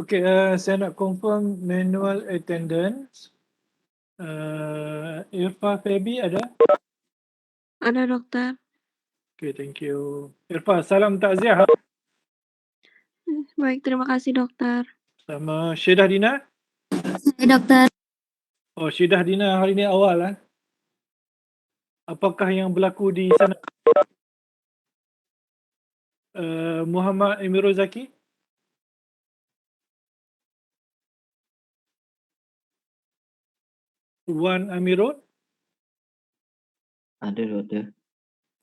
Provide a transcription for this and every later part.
Okey, saya nak confirm manual attendance. Irfa Febi ada? Ada, dokter. Okey, thank you. Irfa, salam takziah. Baik, terima kasih, dokter. Sama Syedah Dina. Dokter. Oh, Syedah Dina hari ni awal. Apakah yang berlaku di sana? Muhammad Emirul Zaki. Wan Amirul. Ada, doktor.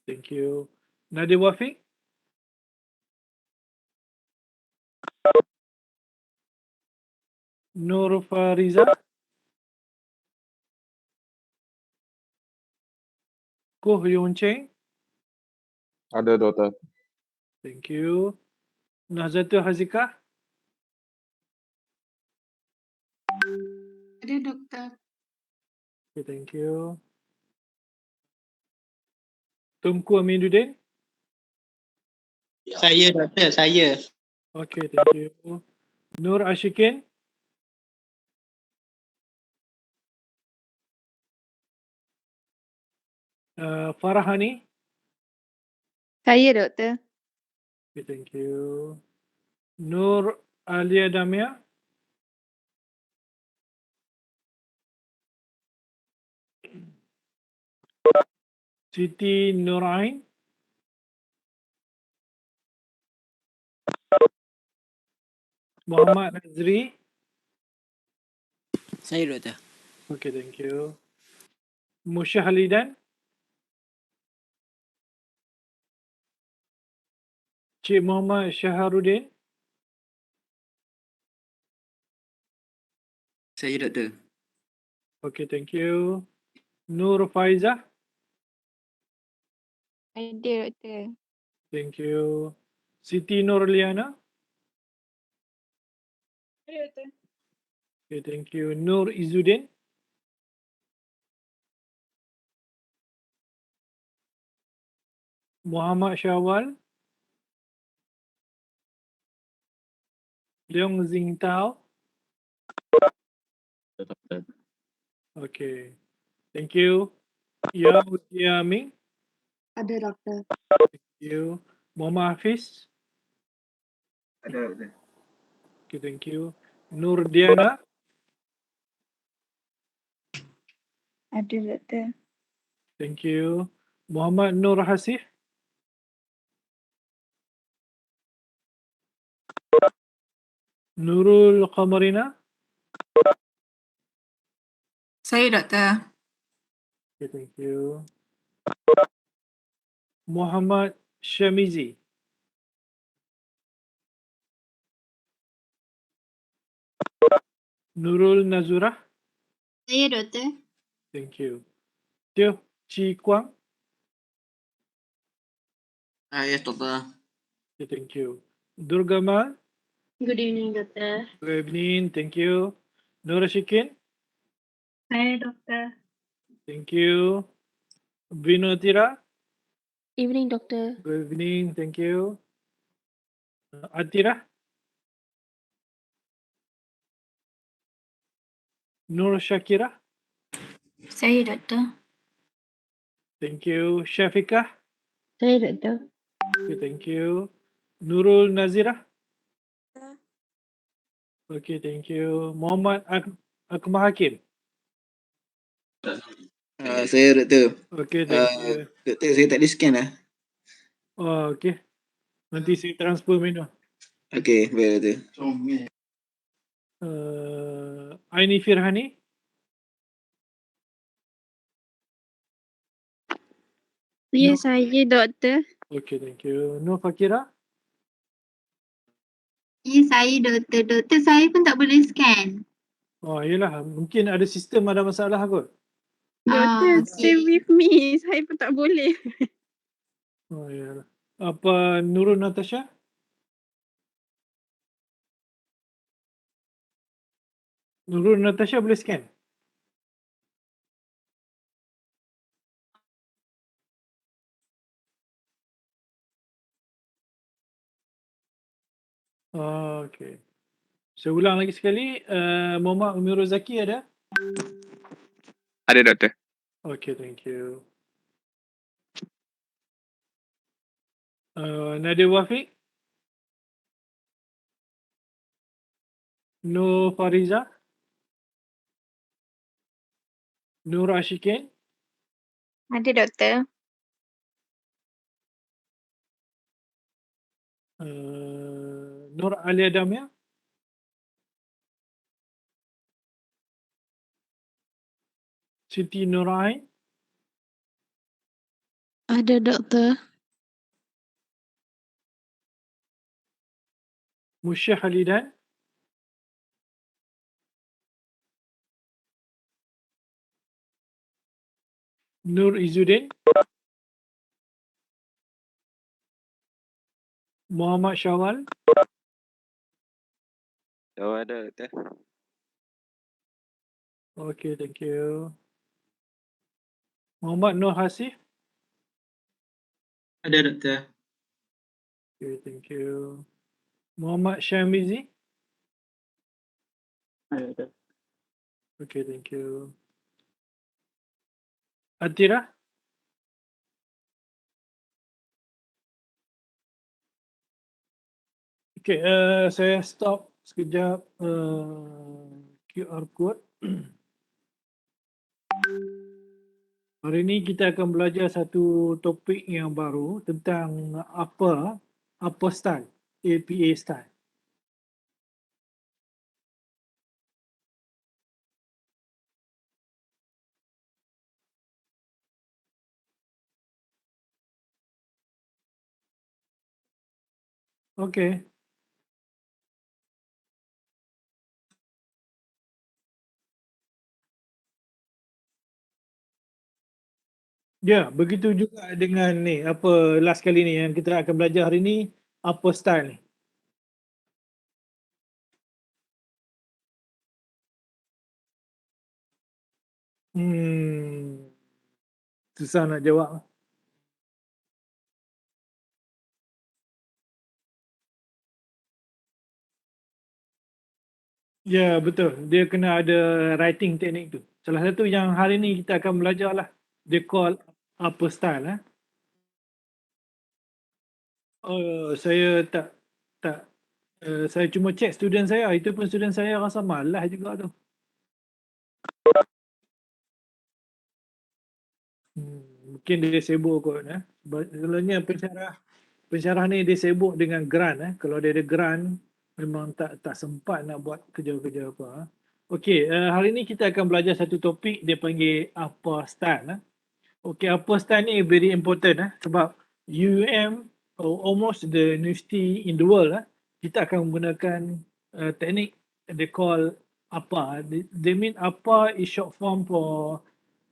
Thank you. Nadir Wafiq. Nur Fariza. Koh Yun Cheng. Ada, doktor. Thank you. Nazzatul Hazikah. Ada, dokter. Okay, thank you. Tunku Aminuddin. Saya, doktor, saya. Okay, thank you. Nur Ashikin. Farahani. Saya, doktor. Okay, thank you. Nur Alia Damia. Siti Nurain. Muhammad Nazri. Saya, doktor. Okay, thank you. Musya Halidan. Cik Muhammad Syaharuddin. Saya, doktor. Okay, thank you. Nur Faizah. Ada, doktor. Thank you. Siti Nurliana. Ada, doktor. Okay, thank you. Nur Izzuddin. Muhammad Syawal. Leong Zingtao. Doktor. Okay. Thank you. Ya Utia Ming. Ada, dokter. Thank you. Muhammad Hafiz. Ada, doktor. Okay, thank you. Nur Diana. Ada, doktor. Thank you. Muhammad Nur Hasif. Nurul Qamarina. Saya, dokter. Okay, thank you. Muhammad Syamizi. Nurul Nazurah. Saya, dokter. Thank you. Teo Chi Kwang. Yes, doktor. Okay, thank you. Durgama. Good evening, dokter. Good evening. Thank you. Nur Ashikin. Saya, dokter. Thank you. Vinotira. Evening, doktor. Good evening. Thank you. Atira. Nur Shakira. Saya, dokter. Thank you. Syafiqah. Saya, doktor. Okay, thank you. Nurul Nazira. Okay, thank you. Muhammad Akmal Hakim. Saya, doktor. Okay, thank you. Doktor, saya tak ada scan lah. Oh, okay. Nanti saya transfer menu. Okey, baik, doktor. Aini Firhani. Ya, No. saya, doktor. Okay, thank you. Nur Fakira. Ya, saya, dokter. Dokter, saya pun tak boleh scan. Oh, yelah. Mungkin ada sistem ada masalah kot. Doktor, okey. stay with me. Saya pun tak boleh. Oh, yelah. Apa Nurul Natasha? Nurul Natasha boleh scan? Oh, okay. Saya ulang lagi sekali. Muhammad Umirul Zaki ada? Ada doktor. Okay, thank you. Nadia Wafiq? Nur Fariza? Nur Ashikin? Ada doktor. Nur Alia Damia? Siti Nurain? Ada doktor. Musyah Halidan? Nur Izzuddin? Muhammad Syawal? Oh, ada doktor. Okay, thank you. Muhammad Nur Hasif? Ada doktor. Okay, thank you. Muhammad Syamizi? Ada doktor. Okay, thank you. Atira? Okay, saya stop sekejap QR code. Hari ini kita akan belajar satu topik yang baru tentang apa style, APA style. Okay. Ya, begitu juga dengan ni, apa last kali ni yang kita akan belajar hari ni, apa style ni. Susah nak jawab. Ya, betul. Dia kena ada writing teknik tu. Salah satu yang hari ni kita akan belajar lah. Dia call apa style. Saya tak saya cuma check student saya. Itu pun student saya rasa malas juga tu. Mungkin dia sibuk kot. Selalunya pensyarah ni dia sibuk dengan grant. Kalau dia ada grant, memang tak sempat nak buat kerja-kerja apa. Okey, hari ni kita akan belajar satu topik dia panggil apa style. Okey, apa style ni very important sebab UUM almost the university in the world kita akan menggunakan teknik they call apa. They mean apa is short form for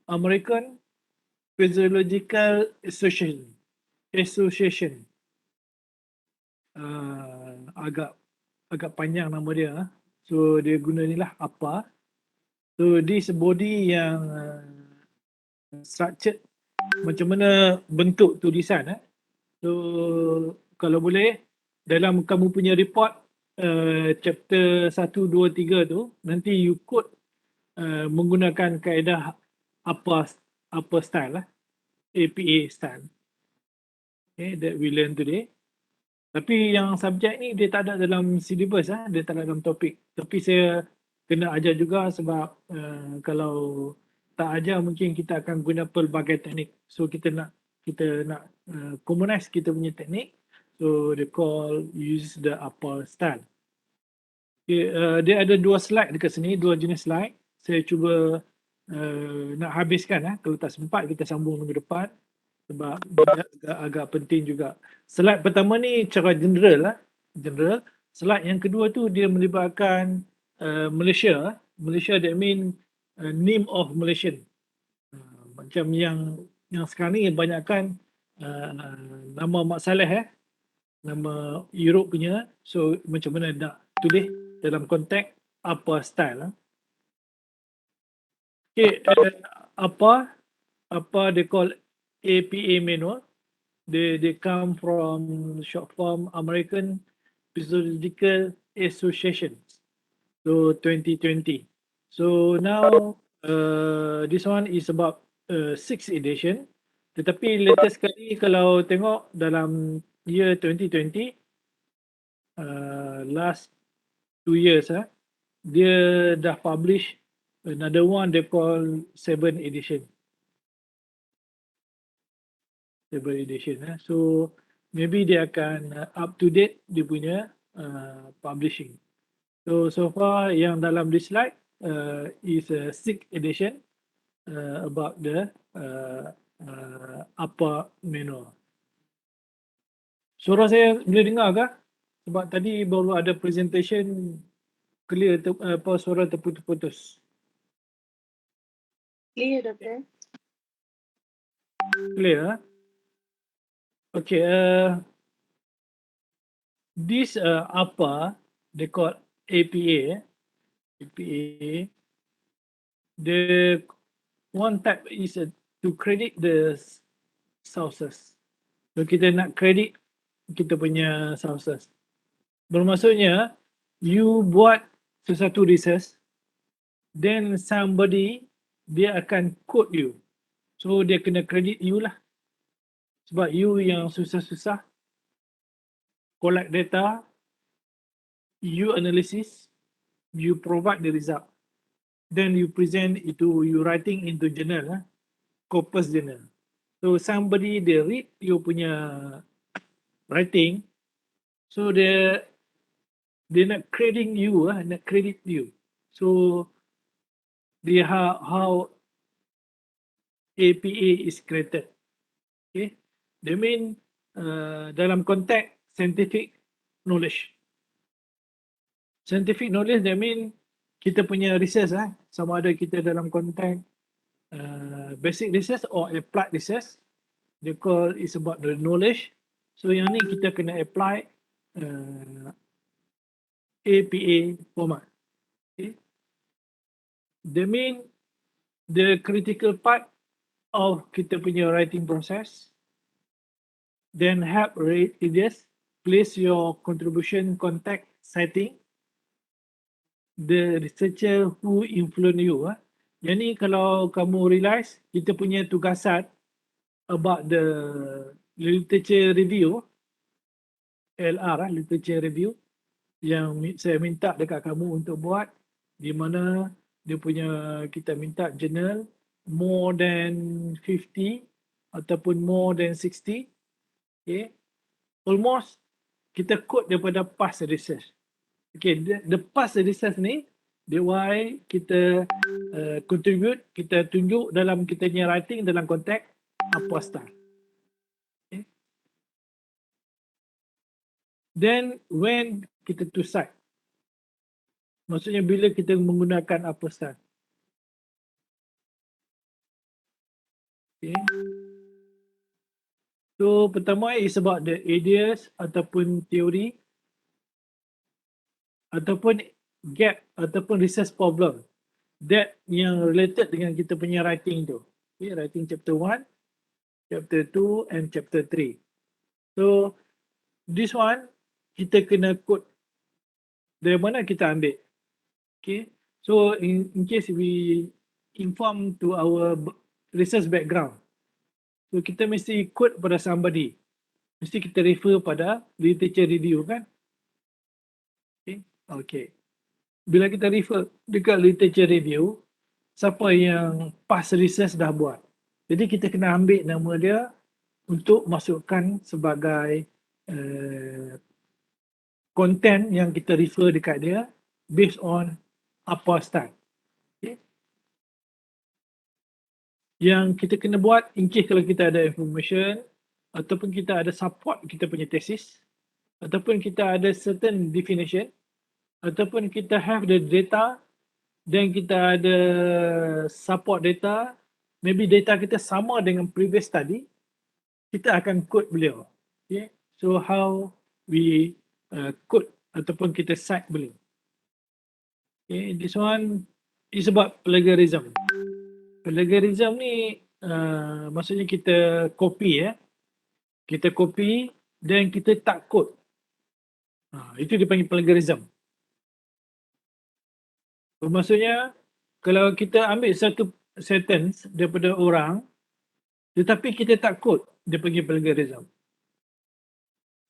American Physiological Association. Agak panjang nama dia. So dia guna ni lah apa. So this body yang structured macam mana bentuk tulisan. So kalau boleh dalam kamu punya report chapter 1, 2, 3 tu nanti you quote menggunakan kaedah apa style APA style. Okay, that we learn today. Tapi yang subjek ni dia tak ada dalam syllabus dia tak ada dalam topik. Tapi saya kena ajar juga sebab kalau tak ajar mungkin kita akan guna pelbagai teknik. So kita nak commonize kita punya teknik. So they call use the upper style. Okay, dia ada 2 slide dekat sini, 2 jenis slide. Saya cuba nak habiskan kalau tak sempat kita sambung minggu depan sebab agak penting juga. Slide pertama ni cara general general. Slide yang kedua tu dia melibatkan Malaysia. Malaysia that mean name of Malaysian. Macam yang sekarang ni banyakkan nama Mak Saleh nama Europe punya. So macam mana nak tulis dalam konteks apa style. Okay, apa they call APA manual. They come from short form American Physiological Association. So 2020. So now this one is about 6th edition. Tetapi latest sekali kalau tengok dalam year 2020, last 2 years dia dah publish another one they call 7th edition. 7th edition. So maybe dia akan up to date dia punya publishing. So far yang dalam this slide is a 6th edition about the upper manual. Suara saya boleh dengar ke? Sebab tadi baru ada presentation clear suara terputus-putus. Clear, Doktor. Clear? Okay. This upper they call APA. APA. The one type is to credit the sources. So kita nak credit kita punya sources. Bermaksudnya you buat sesuatu research, then somebody dia akan quote you. So dia kena credit you lah. Sebab you yang susah-susah collect data, you analysis, you provide the result. Then you present itu, you writing into journal, corpus journal. So somebody they read you punya writing, so dia nak credit you, nak credit you. So dia how APA is created. Okay, they mean dalam konteks scientific knowledge. Scientific knowledge they mean kita punya research sama ada kita dalam konteks basic research or applied research. They call is about the knowledge. So yang ni kita kena apply APA format. Okay. They mean the critical part of kita punya writing process. Then help readers place your contribution contact citing the researcher who influence you. Yang ni kalau kamu realize kita punya tugasan about the literature review, LR literature review, yang saya minta dekat kamu untuk buat, di mana dia punya kita minta journal more than 50 ataupun more than 60. Okay. Almost kita quote daripada past research. Okay, the past research ni dia why kita contribute, kita tunjuk dalam kita punya writing dalam konteks apa style. Okay. Then when kita to cite, maksudnya bila kita menggunakan apa style. Okay. So pertama is about the ideas ataupun teori ataupun gap ataupun research problem that yang related dengan kita punya writing tu. Okay, writing chapter 1, chapter 2 and chapter 3. So this one kita kena quote dari mana kita ambil. Okay. So in case we inform to our research background, so kita mesti quote pada somebody. Mesti kita refer pada literature review kan? Okay. Okay. Bila kita refer dekat literature review, siapa yang past research dah buat. Jadi kita kena ambil nama dia untuk masukkan sebagai content yang kita refer dekat dia based on apa style. Okay. Yang kita kena buat in case kalau kita ada information ataupun kita ada support kita punya thesis ataupun kita ada certain definition ataupun kita have the data dan kita ada support data, maybe data kita sama dengan previous study, kita akan quote beliau. Okay. So how we quote ataupun kita cite beliau. Okay. This one is about plagiarism. Plagiarism ni maksudnya kita copy kita copy dan kita tak quote. Itu dipanggil plagiarism. Maksudnya kalau kita ambil satu sentence daripada orang tetapi kita tak quote, dia panggil plagiarism.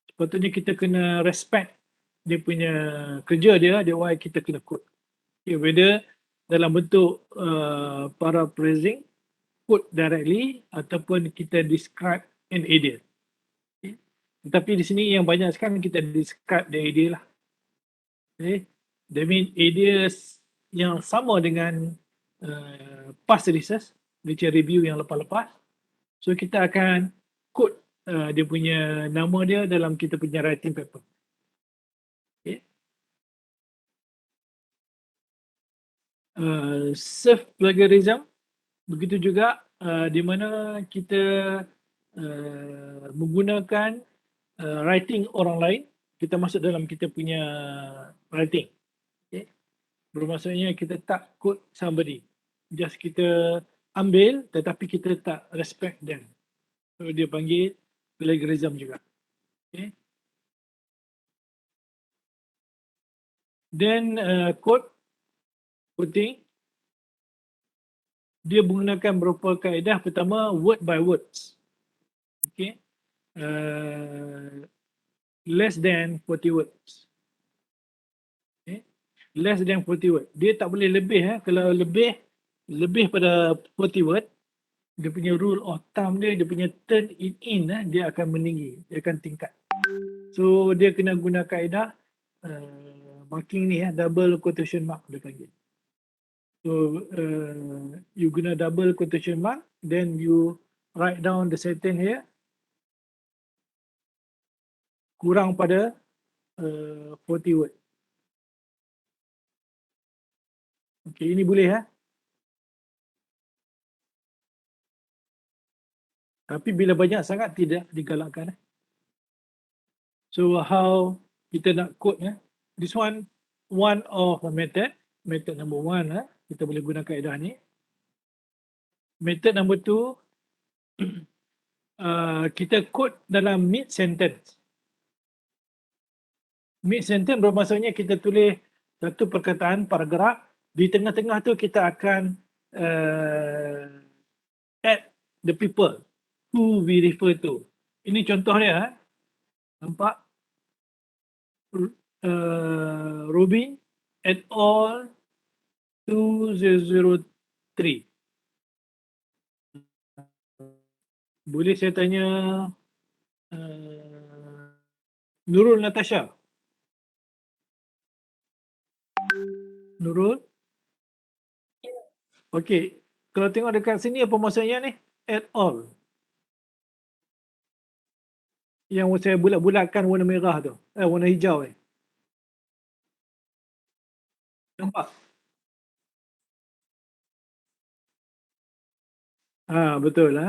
Sepatutnya kita kena respect dia punya kerja dia why kita kena quote. Okay, whether dalam bentuk paraphrasing, quote directly ataupun kita describe an idea. Okay. Tetapi di sini yang banyak sekarang kita describe the idea lah. Okay. That means ideas yang sama dengan past research, literature review yang lepas-lepas. So kita akan quote dia punya nama dia dalam kita punya writing paper. Okay. Self plagiarism begitu juga di mana kita menggunakan writing orang lain, kita masuk dalam kita punya writing. Okay. Bermaksudnya kita tak quote somebody, just kita ambil tetapi kita tak respect them. So dia panggil plagiarism juga. Okay. Then quoting, dia menggunakan beberapa kaedah. Pertama, word by words. Okay. Less than 40 words. Okay. Less than 40 words. Dia tak boleh lebih. Kalau lebih pada 40 word, dia punya rule of thumb dia punya turn it in, dia akan meninggi, dia akan tingkat. So dia kena guna kaedah marking ni, double quotation mark dia panggil. So you guna double quotation mark, then you write down the sentence here kurang pada 40 word. Okay, ini boleh tapi bila banyak sangat tidak digalakkan. So how kita nak quote this one of a method number 1 kita boleh guna kaedah ni. Method number 2 kita quote dalam mid sentence. Mid sentence bermaksudnya kita tulis satu perkataan paragraf, di tengah-tengah tu kita akan add the people who we refer to. Ini contoh dia. Nampak? Rubin et al. 2003. Boleh saya tanya Nurul Natasha? Nurul? Okey. Kalau tengok dekat sini apa maksudnya ni? Et al. Yang saya bulat-bulatkan warna merah tu. Warna hijau ni. Nampak? Betul .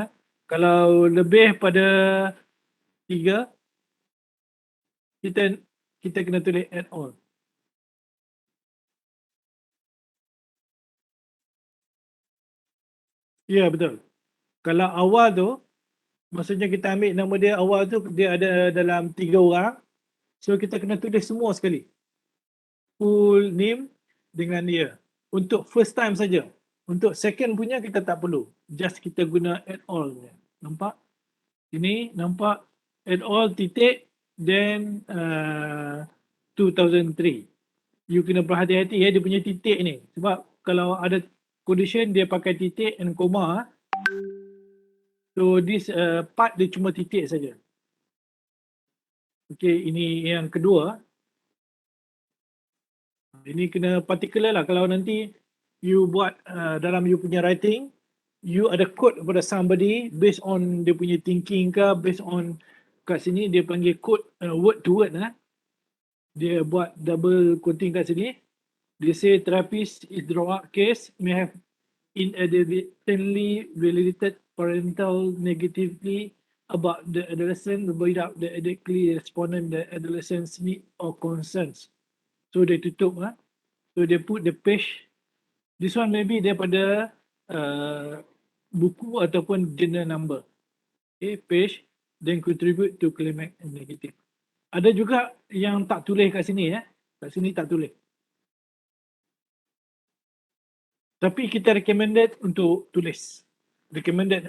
Kalau lebih pada 3, kita kena tulis et al. Ya, betul. Kalau awal tu, maksudnya kita ambil nama dia awal tu, dia ada dalam 3 orang. So kita kena tulis semua sekali. Full name dengan dia. Untuk first time saja. Untuk second punya kita tak perlu. Just kita guna et al. Nampak? Ini nampak et al. titik then 2003. You kena berhati-hati dia punya titik ni. Sebab kalau ada condition dia pakai titik and koma. So this part dia cuma titik saja. Okey, ini yang kedua. Ini kena particular lah. Kalau nanti you buat dalam you punya writing, you ada quote kepada somebody based on dia punya thinking ke, based on kat sini dia panggil quote word to word . Dia buat double quoting kat sini. Dia say therapist in the case may have inadvertently validated parental negatively about the adolescent without the adequately responding the adolescent's need or concerns. So dia tutup so dia put the page. This one maybe daripada buku ataupun journal number. Okay, page then contribute to climate and negative. Ada juga yang tak tulis kat sini . Kat sini tak tulis. Tapi kita recommended untuk tulis. Recommended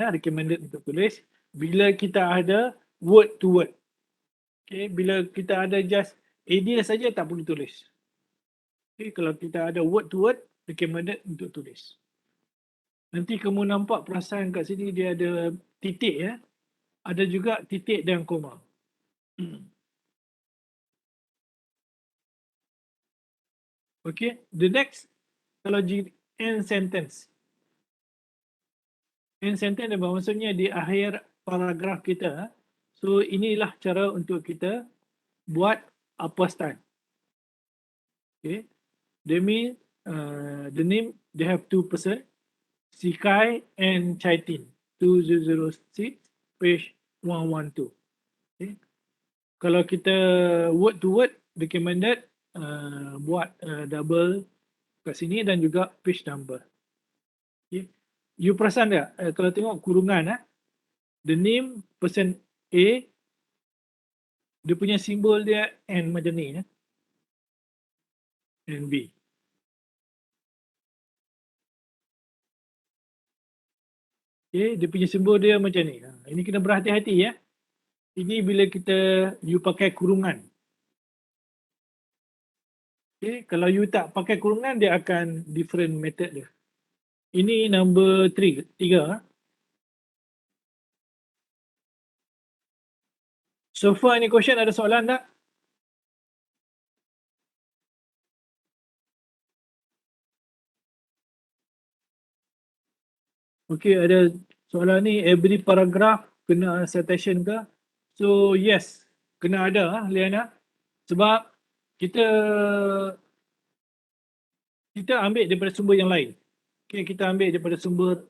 untuk tulis. Bila kita ada word to word. Okay, bila kita ada just idea saja tak perlu tulis. Okay, kalau kita ada word to word, recommended untuk tulis. Nanti kamu nampak perasan kat sini dia ada titik ya. Ada juga titik dan koma. Okay, the next kalau end sentence. End sentence maksudnya di akhir paragraf kita. So inilah cara untuk kita buat apostyle. Okay, they mean the name they have two person, Sikai and Chaitin, 2006 page 112. Okay. Kalau kita word to word recommended buat double kat sini dan juga page number. Okay. You perasan tak kalau tengok kurungan the name person A, dia punya simbol dia N macam ni and B. Okay, dia punya simbol dia macam ni. Ini kena berhati-hati ya. Ini bila you pakai kurungan. Okay, kalau you tak pakai kurungan dia akan different method dia. Ini number 3. So far any question, ada soalan tak? Okay, ada soalan ni, every paragraph kena citation ke? So yes, kena ada Liana. Sebab kita ambil daripada sumber yang lain. Okay, kita ambil daripada sumber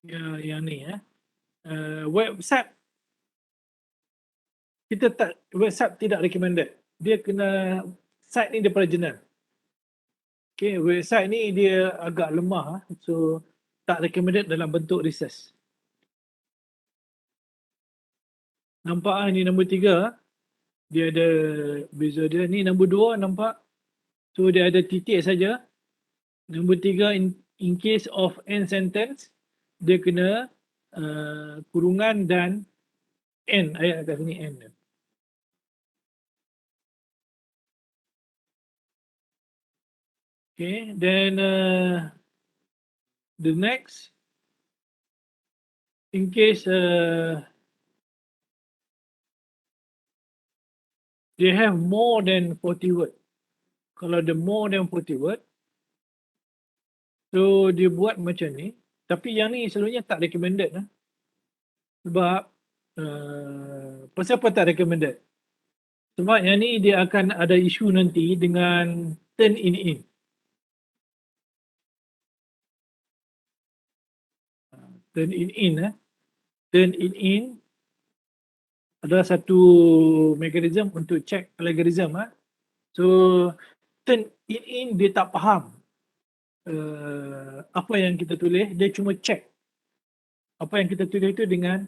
yang ni website. Website tidak recommended. Dia kena site ni daripada jurnal. Okay, website ni dia agak lemah, so tak recommended dalam bentuk research. Nampak ni nombor 3, dia ada beza dia. Ni nombor 2 nampak, so dia ada titik saja. Nombor 3 in case of end sentence, dia kena kurungan dan end, ayat kat sini end. Okay, then the next, in case they have more than 40 word. Kalau ada more than 40 word, so dia buat macam ni. Tapi yang ni selalunya tak recommended. Sebab, pasal apa tak recommended? Sebab yang ni dia akan ada isu nanti dengan turn in. Turn in adalah satu mekanisme untuk check plagiarism. So turn in dia tak faham apa yang kita tulis, dia cuma check apa yang kita tulis itu dengan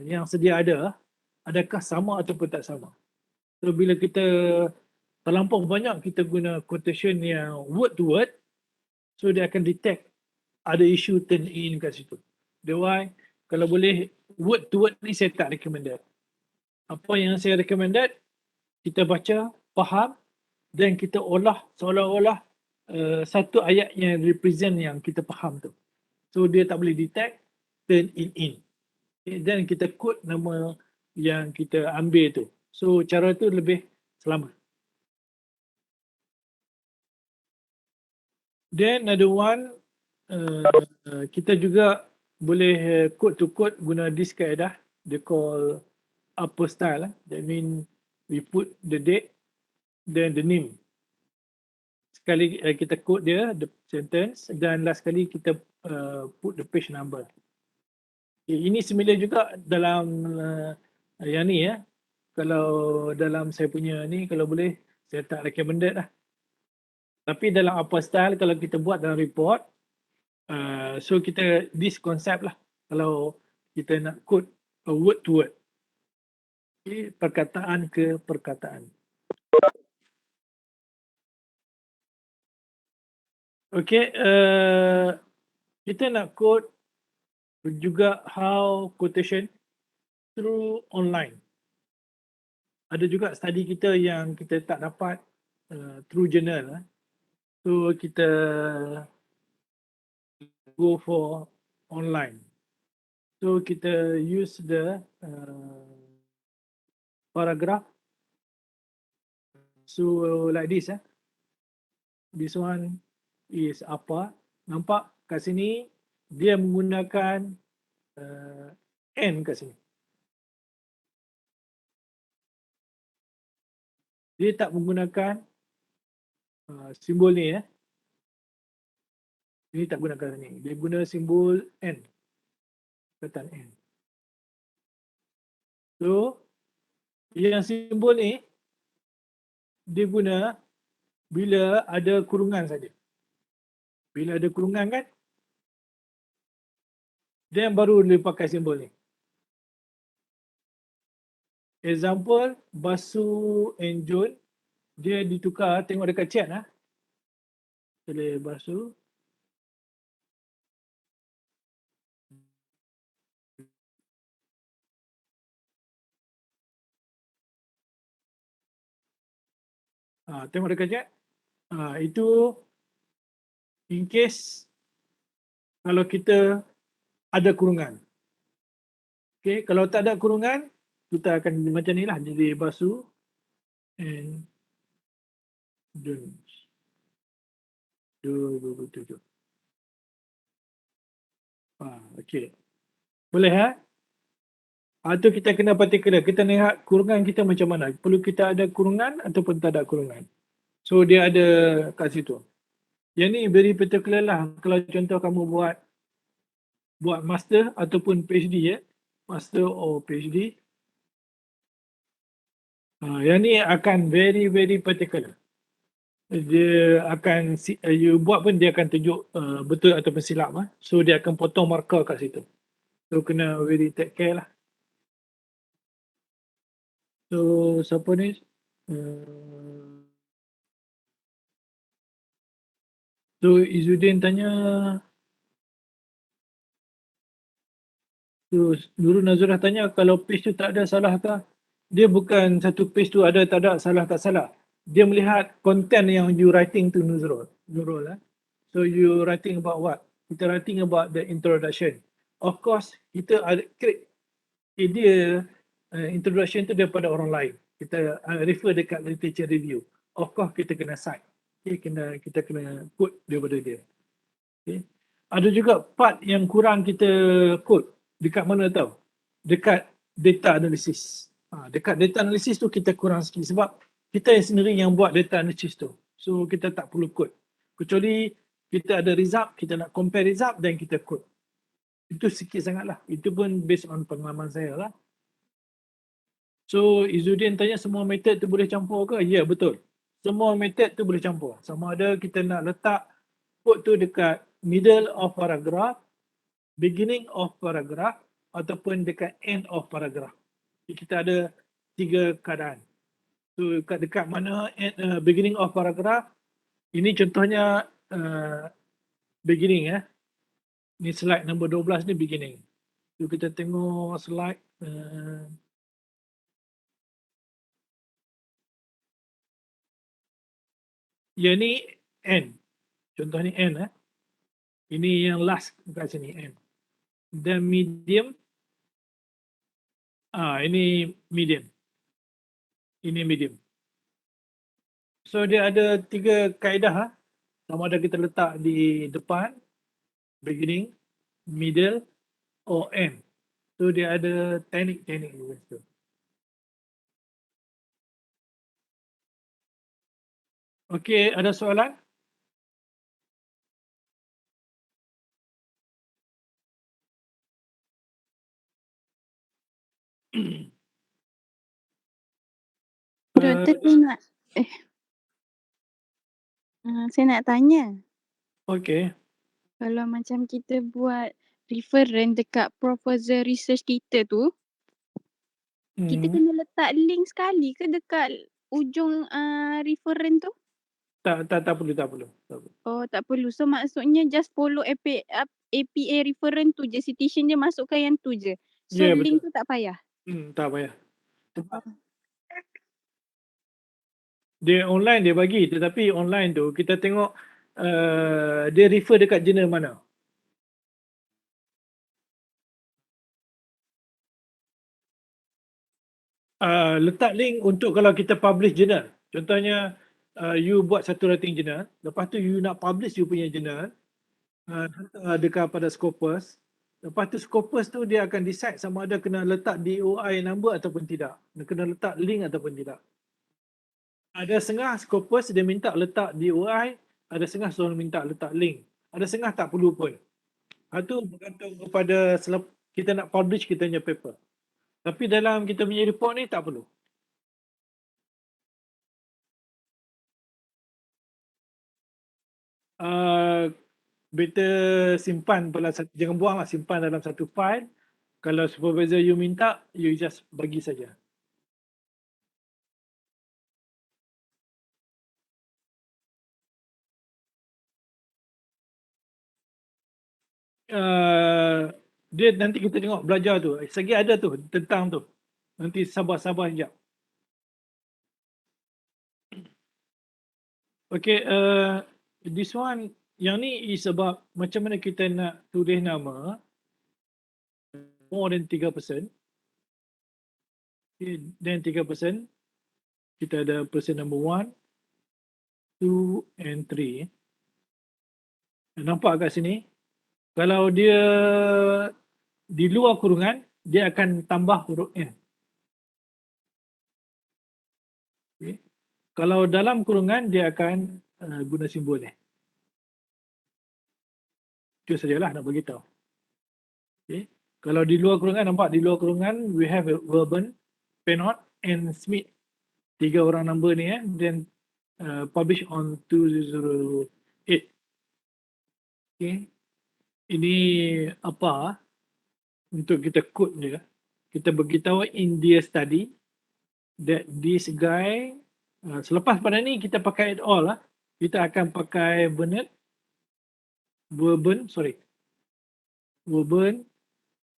yang sedia ada, adakah sama ataupun tak sama. So bila kita terlampau banyak kita guna quotation yang word to word, so dia akan detect ada isu turn in kat situ. That's why kalau boleh word to word ni saya tak recommended. Apa yang saya recommended, kita baca, faham dan kita olah seolah-olah satu ayat yang represent yang kita faham tu. So dia tak boleh detect turn in. Okay, dan kita quote nama yang kita ambil tu. So cara tu lebih selamat. Then another one, kita juga boleh quote to quote guna this kaedah. They call apostyle. That mean we put the date, then the name. Sekali kita quote dia, the sentence, dan last kali kita put the page number. Okay, ini similar juga dalam yang ni ya. Kalau dalam saya punya ni, kalau boleh, saya tak recommended lah. Tapi dalam apostyle, kalau kita buat dalam report, so kita this concept lah. Kalau kita nak quote word to word. Okay, perkataan ke perkataan. Okay, kita nak quote juga how quotation through online. Ada juga study kita yang kita tak dapat through journal. So kita go for online. So kita use the paragraph. So like this. This one is apa. Nampak kat sini dia menggunakan N kat sini. Dia tak menggunakan simbol ni. Ini tak gunakan ni. Dia guna simbol N. Kata N. So, yang simbol ni dia guna bila ada kurungan saja. Bila ada kurungan kan, dia baru dia pakai simbol ni. Example, Basu and John, dia ditukar, tengok dekat chat lah. Boleh Basu. Tengok dekat chat. Itu in case kalau kita ada kurungan. Okay, kalau tak ada kurungan, kita akan macam ni lah. Jadi Basu and John. 27. Okay. Boleh itu kita kena particular. Kita lihat kurungan kita macam mana. Perlu kita ada kurungan ataupun tak ada kurungan. So dia ada kat situ. Yang ni very particular lah. Kalau contoh kamu buat master ataupun PhD master or PhD. Yang ni akan very very particular. Dia akan you buat pun dia akan tunjuk betul ataupun silap. So dia akan potong markah kat situ. So kena very take care lah. So siapa ni? So Izzuddin tanya. So Nurul Nazurah tanya kalau page tu tak ada salah ke? Dia bukan satu page tu ada tak ada salah tak salah. Dia melihat content yang you writing to Nurul. So you writing about what? Kita writing about the introduction. Of course kita ada dia introduction tu daripada orang lain. Kita refer dekat literature review. Of course kita kena cite. Okay, kita kena quote daripada dia. Okay. Ada juga part yang kurang kita quote. Dekat mana tahu? Dekat data analysis. Dekat data analysis tu kita kurang sikit sebab kita sendiri yang buat data analysis tu. So kita tak perlu quote. Kecuali kita ada result, kita nak compare result dan kita quote. Itu sikit sangat lah. Itu pun based on pengalaman saya lah. So Izzuddin tanya semua method tu boleh campur ke? Ya, betul. Semua method tu boleh campur. Sama ada kita nak letak quote tu dekat middle of paragraph, beginning of paragraph ataupun dekat end of paragraph. Kita ada 3 keadaan. So dekat mana beginning of paragraph. Ini contohnya beginning Ni slide nombor 12 ni beginning. So kita tengok slide yang ni end. Contoh ni end Ini yang last kat sini end. Dan medium. Ini medium. Ini medium. So dia ada 3 kaedah sama ada kita letak di depan, beginning, middle or end. So dia ada teknik-teknik tu. Okey, ada soalan? Doktor saya nak tanya. Okey. Kalau macam kita buat reference dekat proposal research kita tu, kita kena letak link sekali ke dekat ujung reference tu? Tak perlu. Oh, tak perlu. So maksudnya just follow APA reference tu je. Citation dia masukkan yang tu je. So Ya, link betul. tu tak payah. Tak payah. Sebab dia online dia bagi, tetapi online tu kita tengok dia refer dekat jurnal mana. Letak link untuk kalau kita publish jurnal. Contohnya you buat satu writing jurnal, lepas tu you nak publish you punya jurnal dekat pada Scopus. Lepas tu Scopus tu dia akan decide sama ada kena letak DOI number ataupun tidak. Kena letak link ataupun tidak. Ada setengah Scopus dia minta letak DOI, ada setengah suruh minta letak link. Ada setengah tak perlu pun. Itu bergantung kepada kita nak publish kita punya paper. Tapi dalam kita punya report ni tak perlu. Better simpan pada jangan buang lah, simpan dalam satu file. Kalau supervisor you minta, you just bagi saja. Dia nanti kita tengok belajar tu. Segi ada tu tentang tu. Nanti sabar sekejap. Okay, this one, yang ni is about macam mana kita nak tulis nama more than 3%. Okay, then 3%. Kita ada person number 1, 2 and 3. Nampak kat sini? Kalau dia di luar kurungan, dia akan tambah huruf N. Okay. Kalau dalam kurungan, dia akan guna simbol ni. Itu sajalah nak bagi tahu. Okay. Kalau di luar kurungan, nampak di luar kurungan, we have Verben, Penot and Smith. 3 orang number ni then publish on 2008. Okay. Ini apa? Untuk kita quote je. Kita beritahu in their study that this guy, selepas pada ni kita pakai it all lah. Kita akan pakai Verben.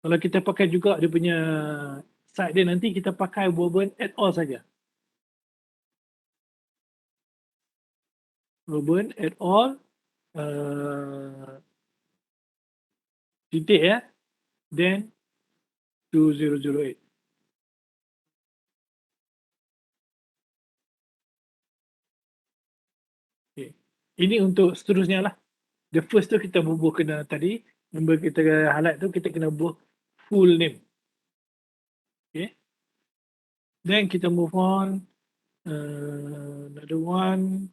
Kalau kita pakai juga dia punya site dia nanti kita pakai Verben at all saja. Verben at all titik ya. Then 2008. Okay. Ini untuk seterusnya lah. The first tu kita bubuh kena tadi. Nombor kita highlight tu kita kena bubuh full name. Okay. Then kita move on. Another one.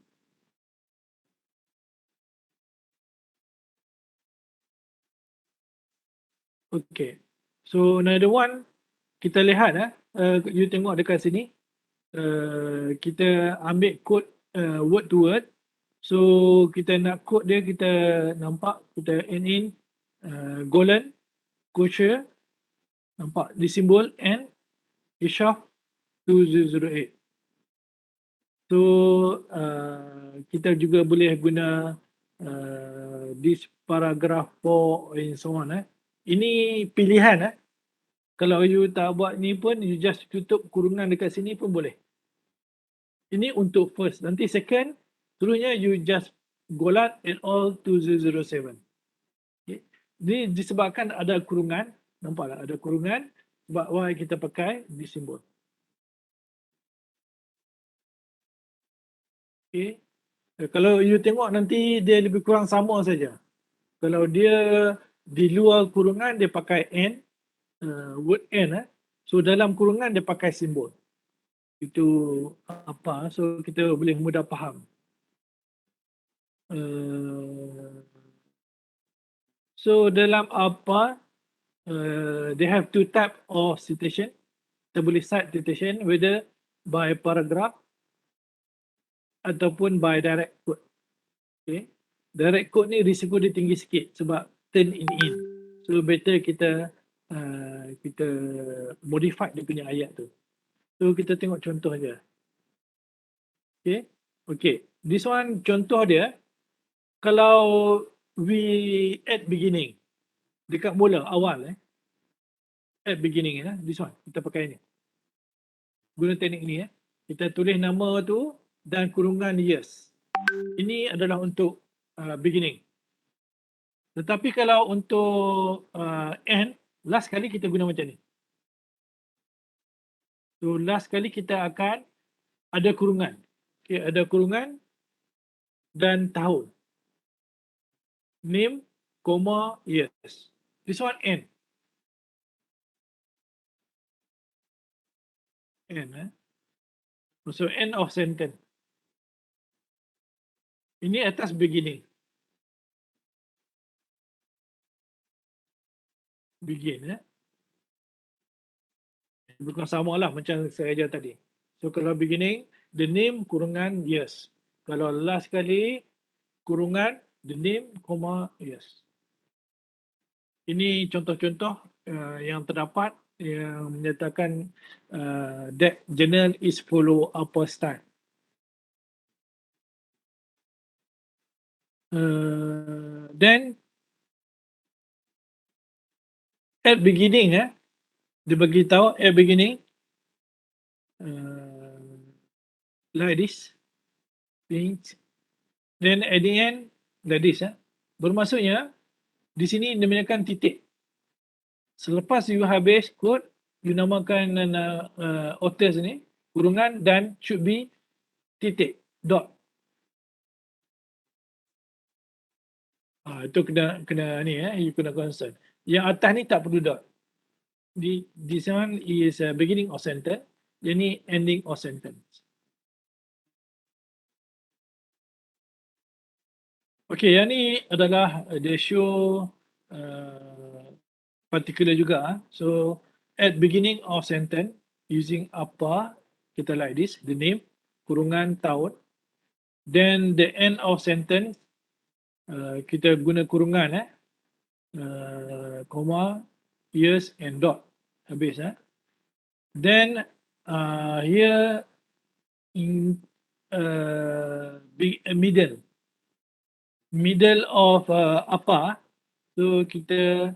Okay. So another one. Kita lihat you tengok dekat sini. Kita ambil code word to word. So kita nak code dia, kita nampak kita add in Golan, Kosher, nampak di simbol and Ishaf 2008. So kita juga boleh guna this paragraph 4 and so on. Ini pilihan. Kalau you tak buat ni pun, you just tutup kurungan dekat sini pun boleh. Ini untuk first. Nanti second, seterusnya you just Golan et al 2007. Okay. Ini disebabkan ada kurungan. Nampak tak? Ada kurungan. Sebab why kita pakai this simbol. Okay. Kalau you tengok nanti dia lebih kurang sama saja. Kalau dia di luar kurungan dia pakai N, word N. So dalam kurungan dia pakai simbol. Itu apa? So kita boleh mudah faham. So dalam apa, they have two type of citation. Kita boleh cite citation whether by paragraph ataupun by direct quote. Okay. Direct quote ni risiko dia tinggi sikit sebab turn in. So better kita modify dia punya ayat tu. So kita tengok contoh aja. Okay. Okay, this one contoh dia, kalau we at beginning, dekat mula, awal at beginning this one, kita pakai ni. Guna teknik ni kita tulis nama tu dan kurungan years. Ini adalah untuk beginning. Tetapi kalau untuk end, last kali kita guna macam ni. So last kali kita akan ada kurungan. Okay, ada kurungan dan tahun. Name, comma, years. This one end. End. So end of sentence. Ini atas beginning. Begin. Bukan sama lah macam saya ajar tadi. So kalau beginning, the name kurungan years. Kalau last kali, kurungan the name, comma, years. Ini contoh-contoh yang terdapat yang menyatakan that journal is follow upper style. Then at beginning dia bagi tahu at beginning like this things, then at the end like this bermaksudnya di sini dia menyatakan titik. Selepas you habis quote, you namakan authors ni kurungan dan should be titik dot. Itu kena ni you kena concern. Yang atas ni tak perlu dot. This one is beginning of sentence. Yang ni ending of sentence. Okay, yang ni adalah dia show particular juga. So at beginning of sentence using apa, kita like this, the name, kurungan tahun. Then the end of sentence kita guna kurungan comma, years and dot. Habis Then here in middle of apa, so kita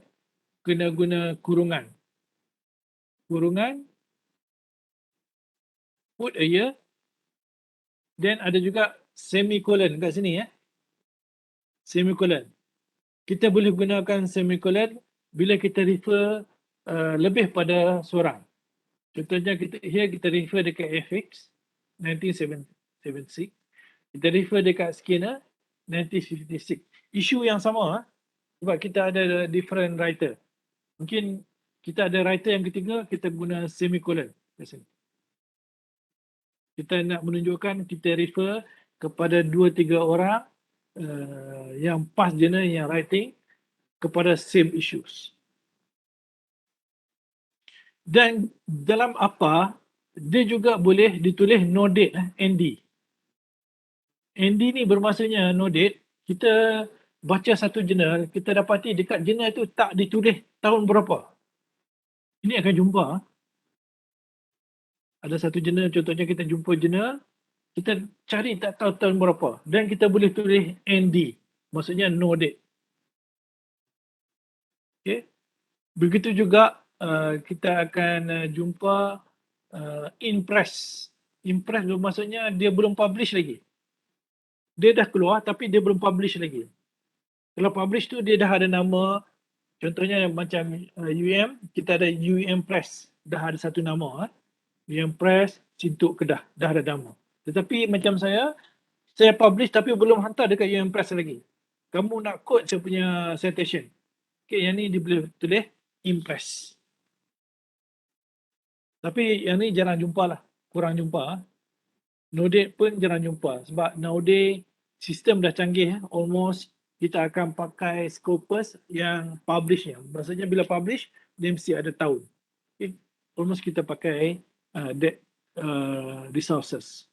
kena guna kurungan. Kurungan, put a year, then ada juga semicolon kat sini semicolon. Kita boleh gunakan semicolon bila kita refer lebih pada seorang. Contohnya kita refer dekat FX 1976. Kita refer dekat Skinner 1956. Isu yang sama sebab kita ada different writer. Mungkin kita ada writer yang ketiga, kita guna semicolon kat sini. Kita nak menunjukkan kita refer kepada 2-3 orang yang past journal yang writing kepada same issues. Dan dalam apa, dia juga boleh ditulis no date, ND. ND ni bermaksudnya no date, kita baca satu jurnal, kita dapati dekat jurnal tu tak ditulis tahun berapa. Ini akan jumpa. Ada satu jurnal, contohnya kita jumpa jurnal, kita cari tak tahu tahun berapa. Dan kita boleh tulis ND, maksudnya no date. Okay. Begitu juga kita akan jumpa impress. Impress bermaksudnya dia belum publish lagi. Dia dah keluar tapi dia belum publish lagi. Kalau publish tu dia dah ada nama, contohnya macam UM, kita ada UM Press, dah ada satu nama. UM Press, Cintuk Kedah, dah ada nama. Tetapi macam saya publish tapi belum hantar dekat UM Press lagi. Kamu nak quote saya punya citation. Okay, yang ni dia boleh tulis impress. Tapi yang ni jarang jumpa lah, kurang jumpa. No date pun jarang jumpa sebab nowadays sistem dah canggih. Almost kita akan pakai Scopus yang publishnya. Maksudnya bila publish, dia mesti ada tahun. Okay. Almost kita pakai that resources.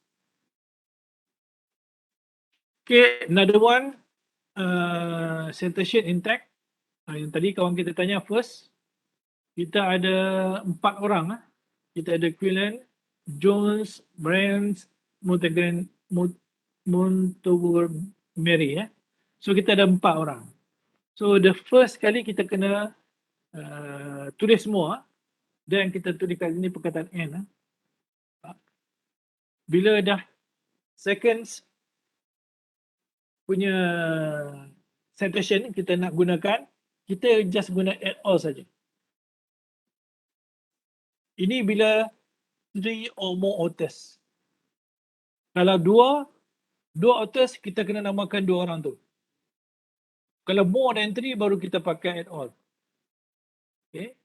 Okay, another one, citation intact. Yang tadi kawan kita tanya first, kita ada 4 orang. Kita ada Quillen, Jones, Brands, Montgomery So kita ada 4 orang. So the first kali kita kena tulis semua dan kita tulis kat sini perkataan and. Bila dah seconds punya citation kita nak gunakan, kita just guna add all saja. Ini bila 3 or more authors. Kalau dua authors, kita kena namakan 2 orang tu. Kalau more than 3 baru kita pakai add all. Okay.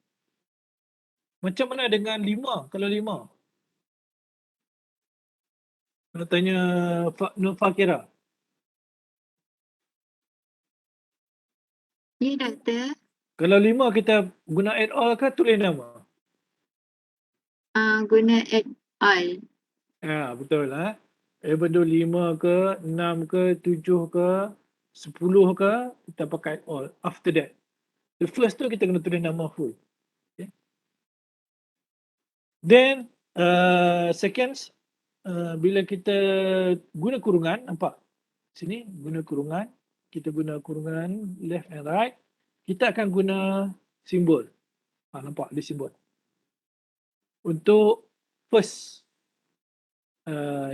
Macam mana dengan 5? Kalau 5? Nak tanya Nur Fakira. Ya, Doktor. Kalau 5 kita guna add all ke tulis nama? Guna add all. Ya, betul lah. Betul 5 ke, 6 ke, 7 ke, 10 ke, kita pakai add all. After that. The first tu kita kena tulis nama full. Okay. Then, seconds, bila kita guna kurungan, nampak? Sini guna kurungan, kita guna kurungan left and right, kita akan guna simbol. Nampak dia simbol. Untuk first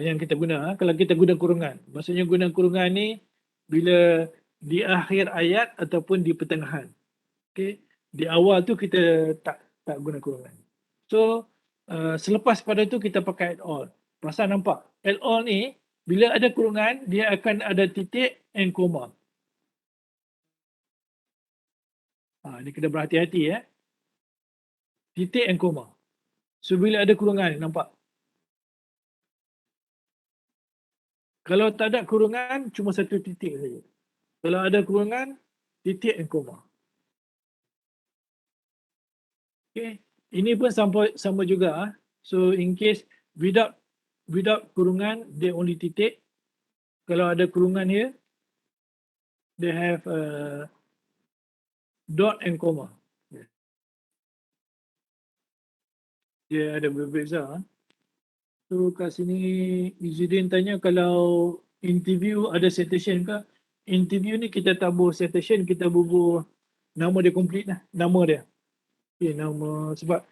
yang kita guna, kalau kita guna kurungan. Maksudnya guna kurungan ni bila di akhir ayat ataupun di pertengahan. Okay. Di awal tu kita tak guna kurungan. So, selepas pada tu kita pakai add all. Pasal nampak, add all ni bila ada kurungan, dia akan ada titik and koma. Ni kena berhati-hati titik and koma. So bila ada kurungan, nampak? Kalau tak ada kurungan, cuma satu titik saja. Kalau ada kurungan, titik and koma. Okay. Ini pun sama juga. So in case without kurungan, dia only titik. Kalau ada kurungan here, they have dot and comma. Dia ada berbeza. So kat sini Izzuddin tanya kalau interview ada citation ke? Interview ni kita tabur citation, kita bubuh nama dia complete lah. Nama dia. Okay, nama sebab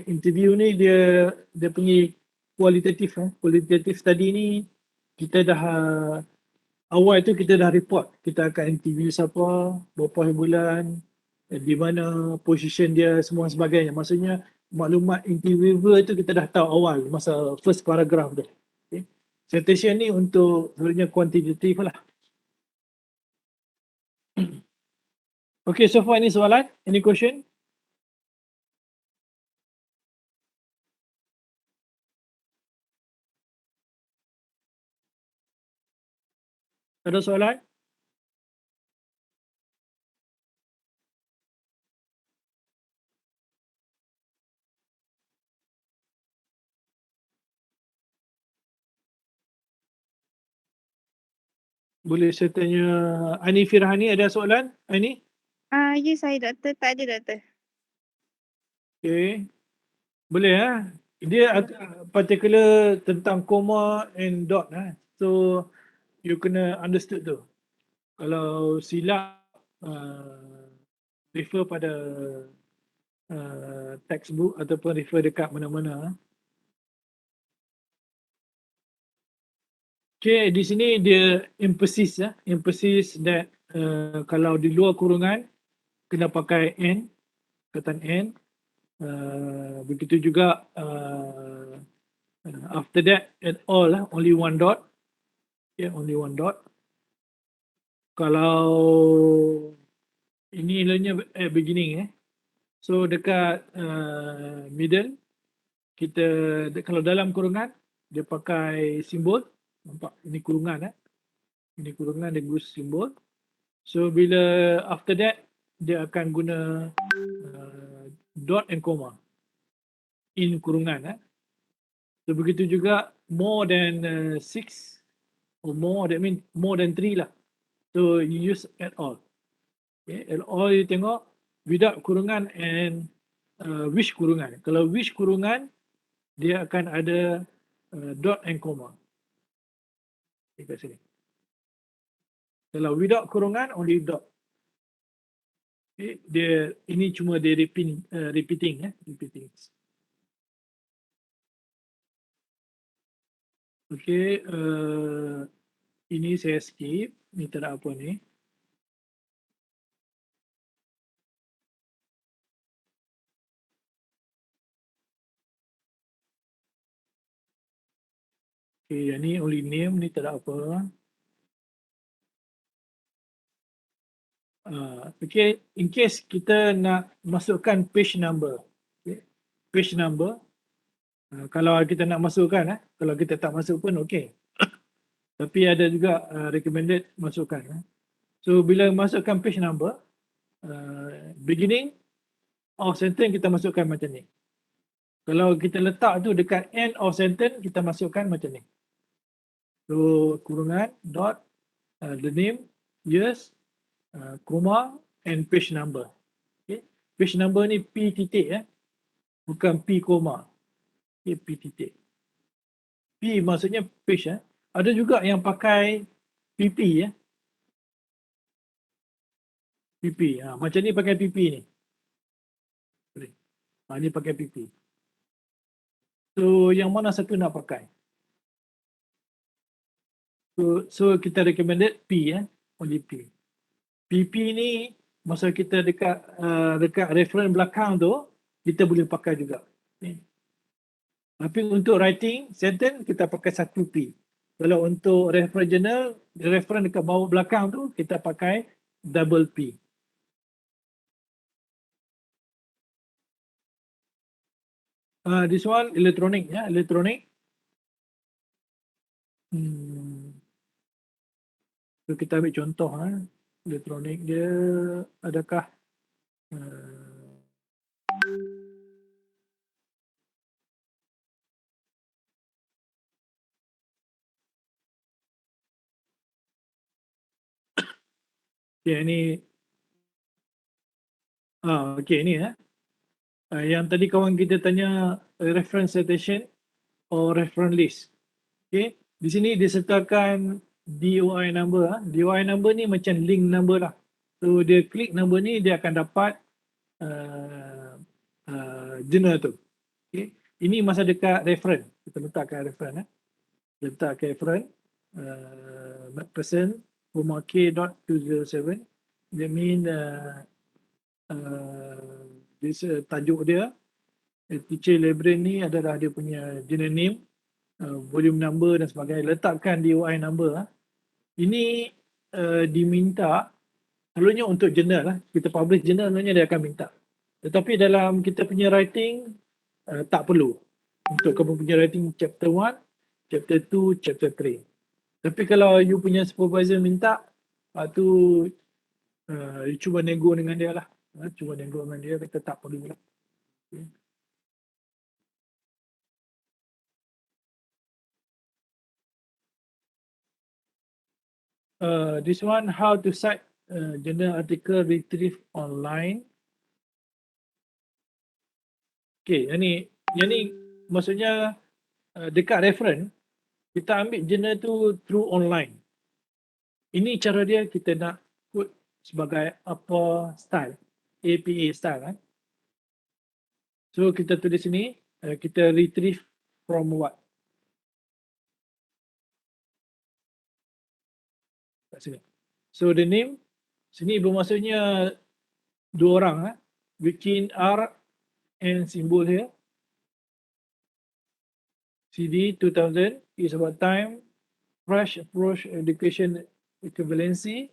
interview ni dia punya kualitatif. Kualitatif tadi ni kita dah awal tu kita dah report. Kita akan interview siapa, berapa bulan, di mana position dia, semua sebagainya. Maksudnya maklumat interviewer tu kita dah tahu awal masa first paragraph tu. Okay. Citation ni untuk sebenarnya kuantitatif lah. Okay, so far any soalan? Any question? Ada soalan? Boleh saya tanya Ani Firhani, ada soalan? Ani? Ya saya doktor, tak ada doktor. Okay. Boleh Dia particular tentang comma and dot So you kena understood tu. Kalau silap refer pada textbook ataupun refer dekat mana-mana. Okay, di sini dia emphasis emphasis that kalau di luar kurungan kena pakai n, kataan n. Begitu juga after that at all only one dot. Okay, only one dot. Kalau ini ilahnya at beginning So dekat middle kita kalau dalam kurungan dia pakai simbol. Nampak ini kurungan Ini kurungan dia guna simbol. So bila after that dia akan guna dot and comma in kurungan So begitu juga more than 6 or more, that mean more than 3 lah. So you use add all. Okay, add all you tengok without kurungan and which kurungan. Kalau which kurungan dia akan ada dot and comma. Kat sini. Kalau without kurungan, only dot. Okay. Ini cuma dia repeating. Repeating. Okay. Ini saya skip. Ni tak ada apa ni. Okay, yang ni only name, ni tak ada apa. Okay, in case kita nak masukkan page number. Okay. Page number. Kalau kita nak masukkan, kalau kita tak masuk pun okay. Tapi ada juga recommended masukkan. So bila masukkan page number, beginning of sentence kita masukkan macam ni. Kalau kita letak tu dekat end of sentence, kita masukkan macam ni. So kurungan, dot, the name, years, comma and page number. Okay. Page number ni P titik bukan P koma. Okay, P titik. P maksudnya page Ada juga yang pakai PP PP. Macam ni pakai PP ni. Ni pakai PP. So yang mana satu nak pakai? So kita recommended P only P. PP ni masa kita dekat reference belakang tu kita boleh pakai juga. Tapi untuk writing sentence kita pakai satu P. Kalau untuk reference journal, reference dekat bawah belakang tu kita pakai double P. This one electronic electronic. So kita ambil contoh elektronik dia adakah okay, ni okay, ni yang tadi kawan kita tanya reference citation or reference list. Okay, di sini disertakan DOI number. DOI number ni macam link number lah. So dia klik number ni dia akan dapat journal tu. Okay. Ini masa dekat reference. Kita letakkan reference. Letakkan reference. Person K.207. That mean this tajuk dia. Teacher library ni adalah dia punya journal name, volume number dan sebagainya. Letakkan DOI number. Ini diminta selalunya untuk jurnal kita publish jurnal sebenarnya dia akan minta. Tetapi dalam kita punya writing tak perlu. Untuk kamu punya writing chapter 1, chapter 2, chapter 3. Tapi kalau you punya supervisor minta, tu you cuba nego dengan dia lah. Cuba nego dengan dia, kita tak perlu lah. Okay. This one, how to cite journal article retrieve online. Okay, yang ni maksudnya dekat reference, kita ambil journal tu through online. Ini cara dia kita nak put sebagai apa style, APA style. So kita tulis sini, kita retrieve from what? Kat sini. So the name, sini bermaksudnya dua orang, bikin R and symbol here. CD 2000 is about time, fresh approach education equivalency,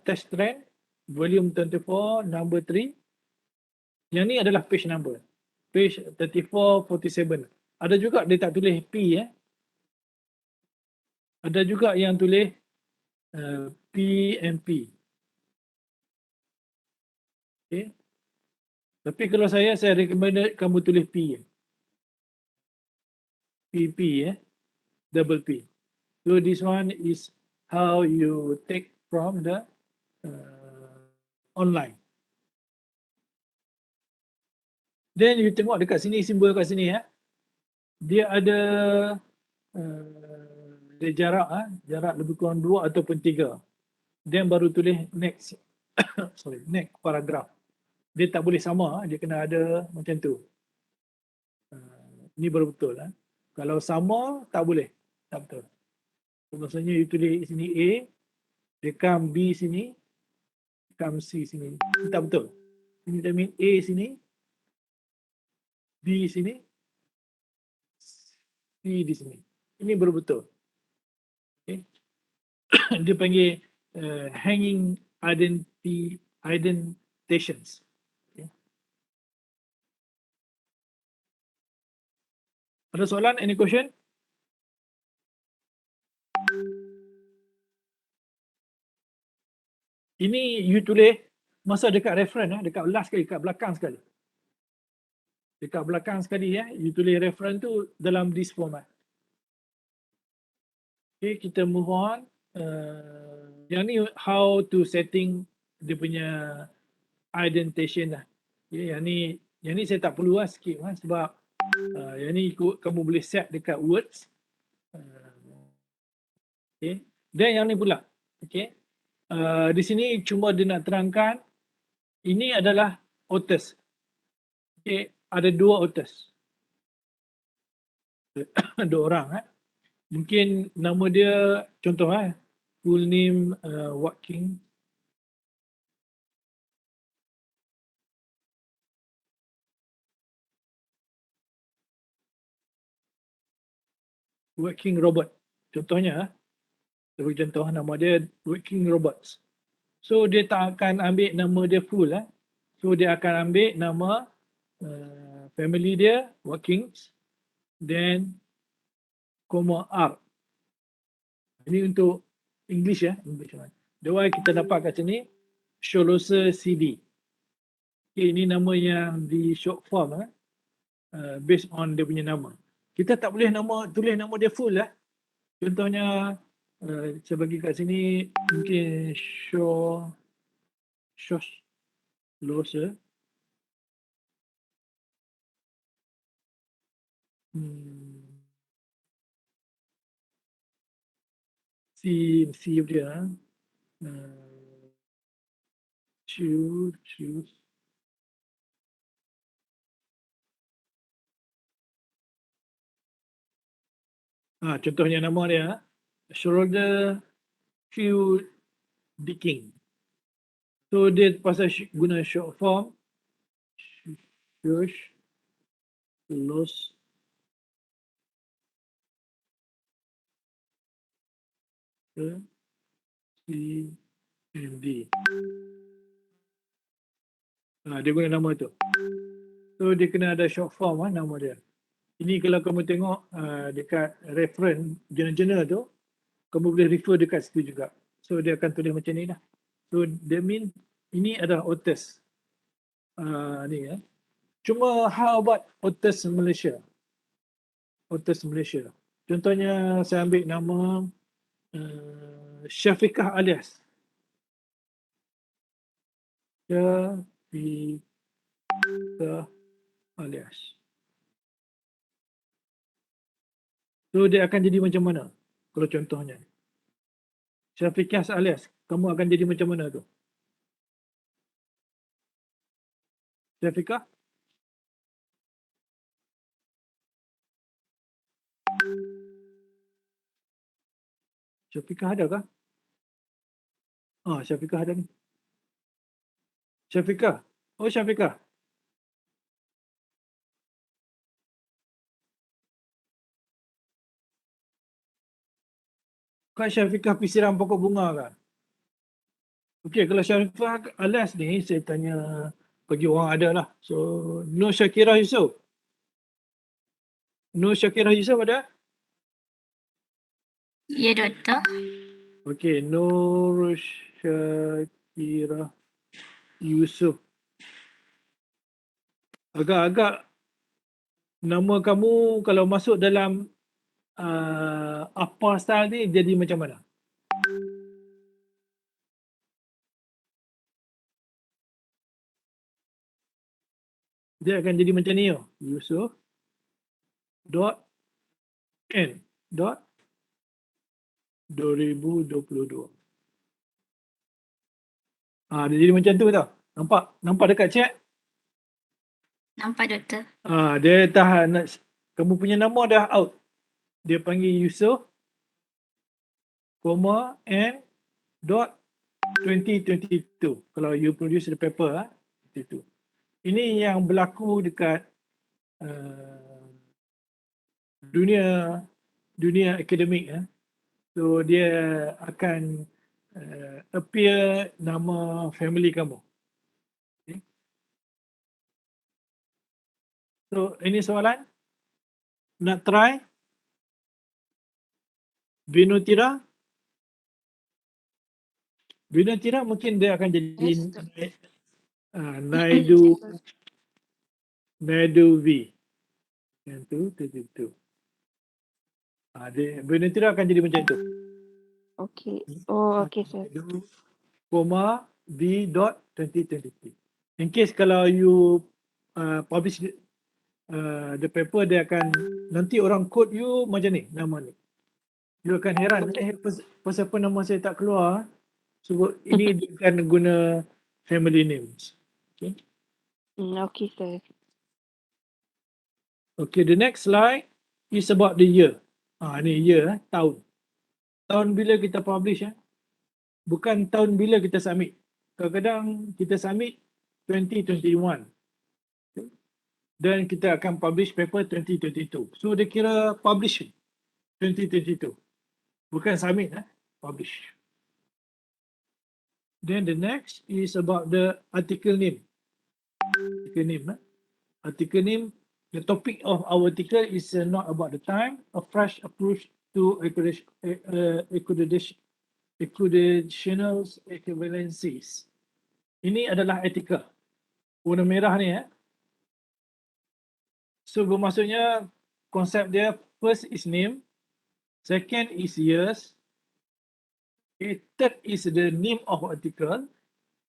test trend, volume 24, number 3. Yang ni adalah page number. Page 3447. Ada juga dia tak tulis P Ada juga yang tulis PMP. Okay. Tapi kalau saya recommend kamu tulis P. PP double P. So this one is how you take from the online. Then you tengok dekat sini, simbol kat sini dia ada Ada jarak, jarak lebih kurang 2 ataupun 3. Then baru tulis next. Sorry, next paragraph. Dia tak boleh sama, dia kena ada macam tu. Ini baru betul. Kalau sama, tak boleh. Tak betul. So, maksudnya you tulis sini A, rekam B sini, rekam C sini. Ini tak betul. Ini tak mean A sini, B sini, C di sini. Ini baru betul. Okay. Dia panggil hanging indentations. Okay. Ada soalan? Any question? Ini you tulis masa dekat reference, dekat last sekali, dekat belakang sekali. Dekat belakang sekali you tulis reference tu dalam this format. Okay, kita move on. Yang ni how to setting dia punya indentation lah. Okay, yang ni saya tak perlu skip sebab yang ni ikut kamu boleh set dekat words. Okay. Dan yang ni pula. Okay. Di sini cuma dia nak terangkan ini adalah authors. Okay. Ada 2 authors. 2 orang. Mungkin nama dia contoh full name Watkins. Watkins Robert. Contohnya sebagai contoh nama dia Watkins Roberts. So dia tak akan ambil nama dia full So dia akan ambil nama family dia Watkins, then koma R. Ini untuk English English. The way kita dapat kat sini Schlosser CD. Okay, ini nama yang di short form based on dia punya nama. Kita tak boleh tulis nama dia full Contohnya saya bagi kat sini mungkin Schlosser. C dia choose contohnya nama dia Schroeder Q Dicking. So dia pasal guna short form Los CMD. Dia guna nama tu. So dia kena ada short form nama dia. Ini kalau kamu tengok dekat reference jurnal-jurnal tu, kamu boleh refer dekat situ juga. So dia akan tulis macam ni lah. So that mean ini adalah authors. Ni Cuma how about authors Malaysia? Authors Malaysia. Contohnya saya ambil nama Syafiqah Alias. Syafiqah Alias. So dia akan jadi macam mana? Kalau contohnya. Syafiqah Alias. Kamu akan jadi macam mana tu? Syafiqah? Syafiqah ada kah? Syafiqah ada ni. Syafiqah. Oh, Syafiqah. Kan Syafiqah pergi siram pokok bunga kan? Okey, kalau Syafiqah Alias ni, saya tanya bagi orang ada lah. So, Nur Syakirah Yusof. Nur Syakirah Yusof ada? Ya, Doktor. Okey, Nur Syakirah Yusof. Agak-agak nama kamu kalau masuk dalam apa style ni jadi macam mana? Dia akan jadi macam ni Yusof dot N dot 2022. Dia jadi macam tu tau. Nampak dekat chat? Nampak doktor? Dia tahan, kamu punya nama dah out. Dia panggil Yusof, and dot 2022. Kalau you produce the paper, itu. Ini yang berlaku dekat dunia akademik. So dia akan appear nama family kamu. Okay. So ini soalan? Nak try? Binutira mungkin dia akan jadi Yes, Dok. Naidu V. Yang tu. Binutira akan jadi macam tu. Okay. Oh, okay, sir. Naidu, V dot 2023. In case kalau you publish the paper, dia akan nanti orang quote you macam ni, nama ni. You akan heran, pasal apa nama saya tak keluar. So ini dia akan guna family names. Okay. Okay, sir. Okay, the next slide is about the year. Ni year, tahun. Tahun bila kita publish, bukan tahun bila kita submit. Kadang-kadang kita submit 2021. Okay. Dan kita akan publish paper 2022. So dia kira publish 2022. Bukan submit, publish. Then the next is about the article name. Article name, the topic of our article is not about the time, a fresh approach to accreditational equivalencies. Ini adalah artikel. Warna merah ni. So bermaksudnya konsep dia, first is name, second is years, third is the name of article,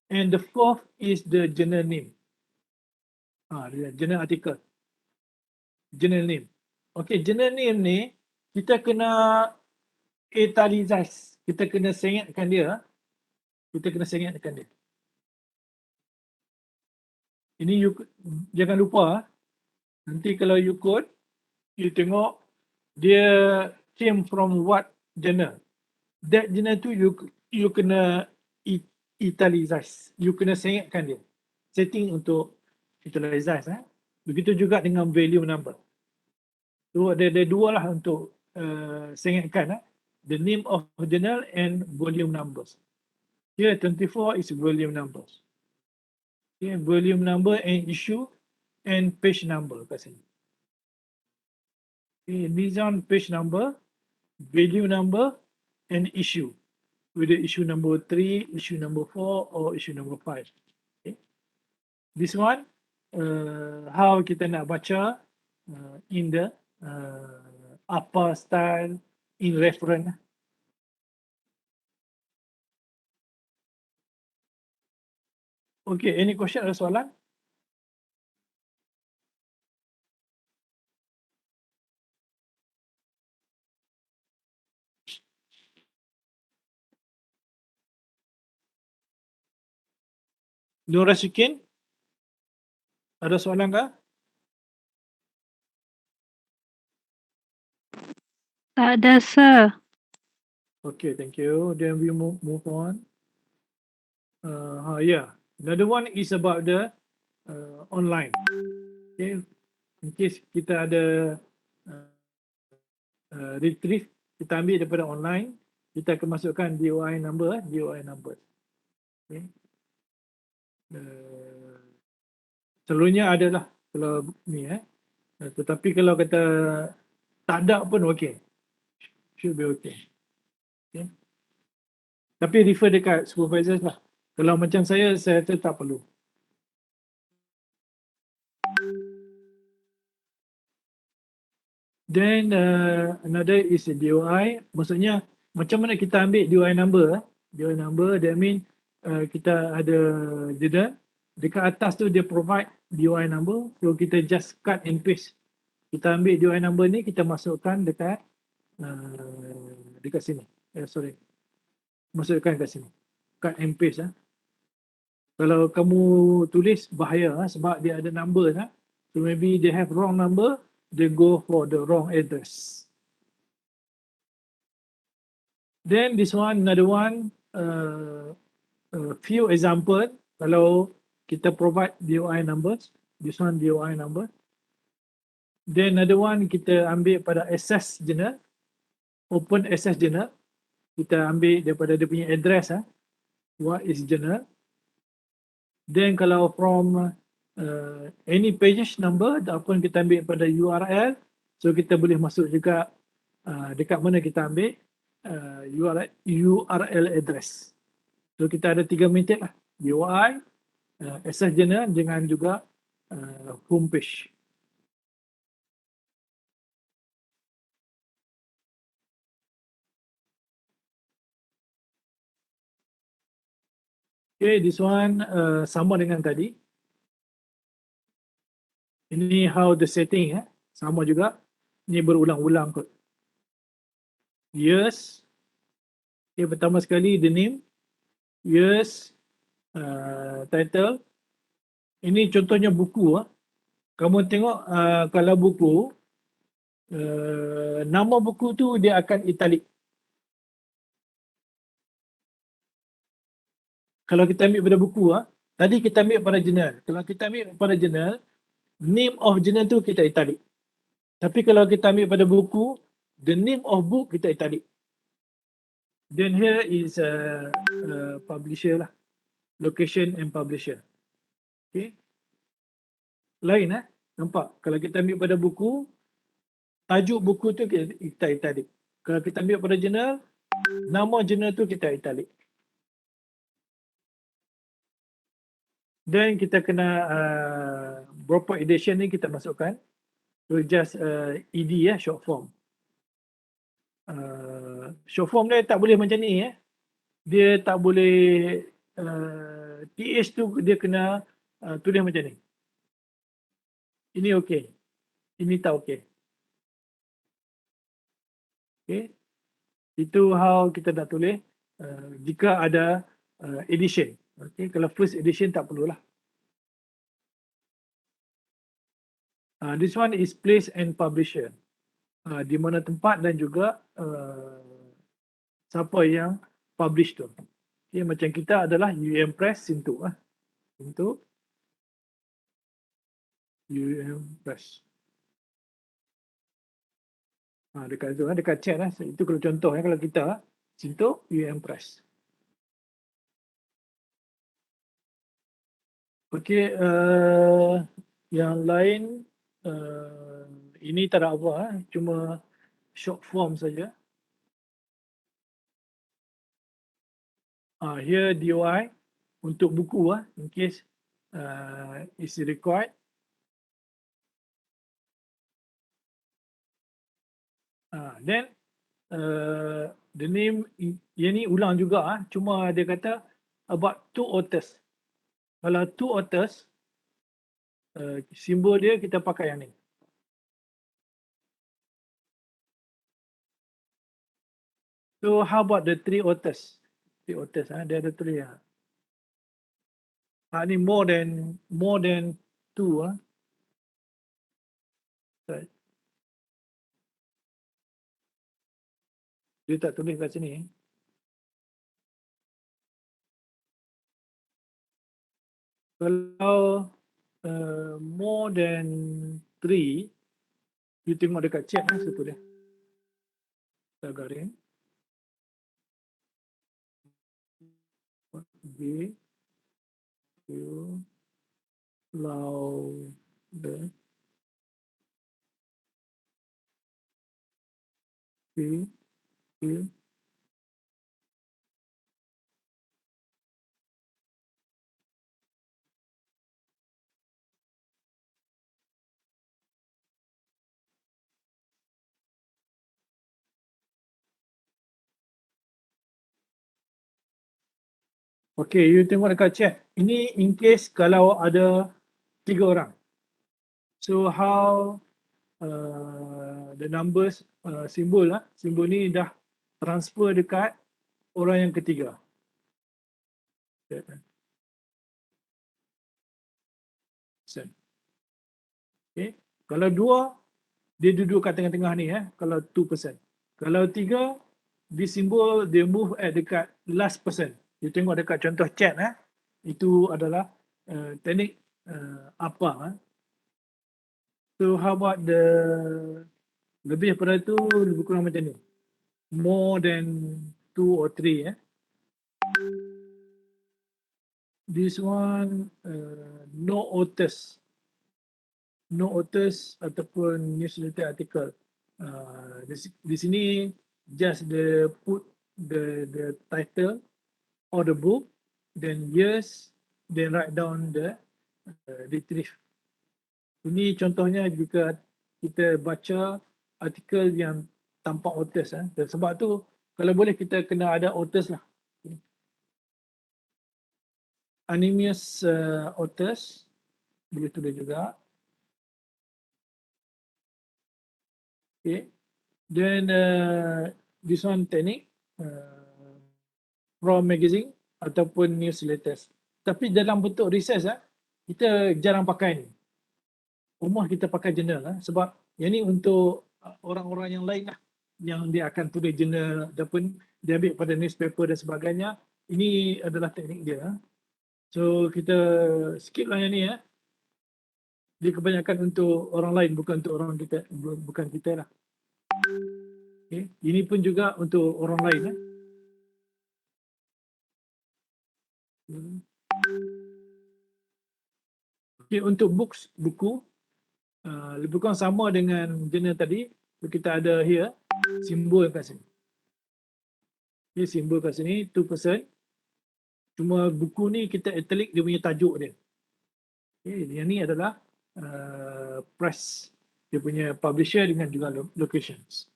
and the fourth is the journal name. Journal article. Journal name. Okay, journal name ni kita kena italicize. Kita kena sengatkan dia. Ini you jangan lupa. Nanti kalau you code, you tengok dia came from what journal. That journal tu you kena italicize. You kena sengatkan dia. Setting untuk italicize. Begitu juga dengan volume number. So ada dua lah untuk sengatkan. The name of journal and volume numbers. Here 24 is volume numbers. Okay, volume number and issue and page number kat sini. Okay, these on page number, volume number and issue. Whether issue number 3, issue number 4 or issue number 5. Okay. This one, how kita nak baca in the upper style in reference. Okay, any question, ada soalan? Nur Rasikin, ada soalan kah? Tak ada, sir. Okay, thank you. Then we move on. Yeah, another one is about the online. Okay, in case kita ada retrieve, kita ambil daripada online, kita akan masukkan DOI number. Okay. Selalunya adalah kalau ni tetapi kalau kata tak ada pun okey. Should be okay. Okay. Tapi refer dekat supervisor lah. Kalau macam saya rasa tak perlu. Then another is DOI. Maksudnya macam mana kita ambil DOI number. DOI number, that mean kita ada jeda. Dekat atas tu dia provide DOI number. So kita just cut and paste. Kita ambil DOI number ni, kita masukkan dekat sini. sorry, masukkan kat sini. Cut and paste. Kalau kamu tulis bahaya sebab dia ada number. So maybe they have wrong number, they go for the wrong address. Then this one, another one, few example. Kalau kita provide DOI numbers, this one DOI number. Then another one kita ambil pada access journal, open access journal. Kita ambil daripada dia punya address. What is journal? Then kalau from any page number ataupun kita ambil pada URL, so kita boleh masuk juga dekat mana kita ambil URL address. So kita ada 3 method lah, DOI, access journal dengan juga home page. Okay, this one sama dengan tadi. Ini how the setting sama juga. Ini berulang-ulang kot. Yes. Okay, pertama sekali the name. Yes. Title. Ini contohnya buku. Kamu tengok kalau buku, nama buku tu dia akan italic. Kalau kita ambil pada buku, tadi kita ambil pada jurnal. Kalau kita ambil pada jurnal, name of jurnal tu kita italic. Tapi kalau kita ambil pada buku, the name of book kita italic. Then here is publisher lah. Location and publisher. Okay. Lain nampak? Kalau kita ambil pada buku, tajuk buku tu kita italic. Kalau kita ambil pada jurnal, nama jurnal tu kita italic. Dan kita kena berapa edition ni kita masukkan. So just ED short form. Short form dia tak boleh macam ni Dia tak boleh TH tu dia kena tulis macam ni. Ini okey. Ini tak okey. Okay. Itu how kita nak tulis jika ada edition. Okay, kalau first edition tak perlulah. This one is place and publisher. Di mana tempat dan juga siapa yang publish tu. Okay, macam kita adalah Press Sintuk. Sintuk Press. Dekat tu dekat chat itu kalau contoh kalau kita Sintuk Press. Okey, yang lain ini tak ada apa cuma short form saja. Here DOI untuk buku in case is required. Then the name yang ni ulang juga cuma dia kata about 2 authors. Kalau 2 authors, simbol dia kita pakai yang ni. So how about the 3 authors? 3 authors, dia ada 3 ni more than 2 Right. Dia tak tulis kat sini. Kalau more than 3, you tengok dekat chat situ dia. Kita garing. B, Q, louder, P, Q, Okay, you tengok dekat chat. Ini in case kalau ada 3 orang. So how the numbers simbol simbol ni dah transfer dekat orang yang ketiga. Okay. Kalau 2, dia duduk kat tengah-tengah ni kalau 2%. Kalau 3, dia simbol dia move dekat last person. You tengok dekat contoh chat itu adalah teknik apa. So how about the lebih daripada itu lebih kurang macam ni. More than 2 or 3 This one no authors. No authors ataupun newsletter article. Di sini just the put the title or the book, then yes, then write down the retrieve. Ini contohnya jika kita baca artikel yang tanpa authors. Dan sebab tu kalau boleh kita kena ada authors lah. Anonymous authors boleh tulis juga. Okay. Then this one teknik from magazine ataupun newsletters. Tapi dalam bentuk research kita jarang pakai ni. Umumnya kita pakai jurnal sebab yang ni untuk orang-orang yang lain yang dia akan tulis jurnal ataupun dia ambil pada newspaper dan sebagainya. Ini adalah teknik dia. So kita skip lah yang ni Dia kebanyakan untuk orang lain bukan untuk orang kita, bukan kita lah. Okay. Ini pun juga untuk orang lain Okay, untuk buku lebih kurang sama dengan jurnal tadi. Kita ada here simbol kat sini. Okay, simbol kat sini 2%. Cuma buku ni kita italic dia punya tajuk dia. Okay, yang ni adalah press, dia punya publisher dengan juga locations.